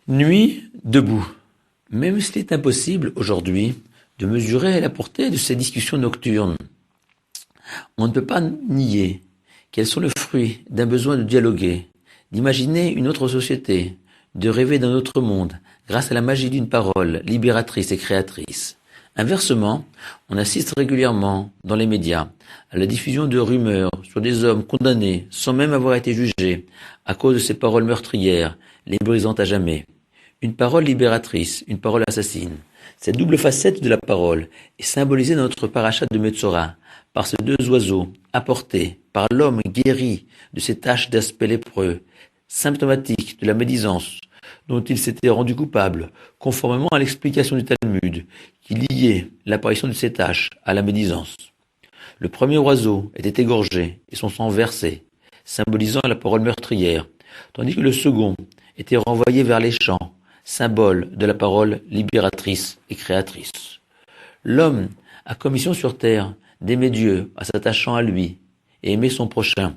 Nuit debout. Même s'il est impossible aujourd'hui de mesurer la portée de ces discussions nocturnes, on ne peut pas nier qu'elles sont le fruit d'un besoin de dialoguer, d'imaginer une autre société, de rêver d'un autre monde, grâce à la magie d'une parole libératrice et créatrice. Inversement, on assiste régulièrement, dans les médias, à la diffusion de rumeurs sur des hommes condamnés sans même avoir été jugés, à cause de ces paroles meurtrières, les brisant à jamais. Une parole libératrice, une parole assassine. Cette double facette de la parole est symbolisée dans notre paracha de Metzora, par ces deux oiseaux, apportés par l'homme guéri de ces taches d'aspect lépreux, symptomatiques de la médisance dont il s'était rendu coupable, conformément à l'explication du Talmud, qui liait l'apparition de ces taches à la médisance. Le premier oiseau était égorgé et son sang versé, symbolisant la parole meurtrière, tandis que le second était renvoyé vers les champs, symbole de la parole libératrice et créatrice. L'homme a commission sur terre d'aimer Dieu en s'attachant à lui et aimer son prochain.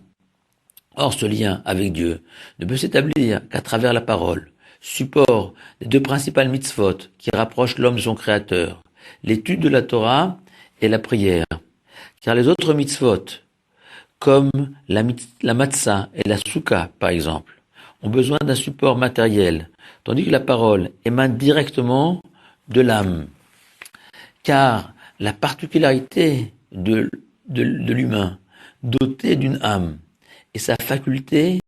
Or, ce lien avec Dieu ne peut s'établir qu'à travers la parole, support des deux principales mitzvot qui rapprochent l'homme de son Créateur, l'étude de la Torah et la prière. Car les autres mitzvot, comme la matzah et la soukha par exemple, ont besoin d'un support matériel, tandis que la parole émane directement de l'âme. Car la particularité de l'humain, doté d'une âme, est sa faculté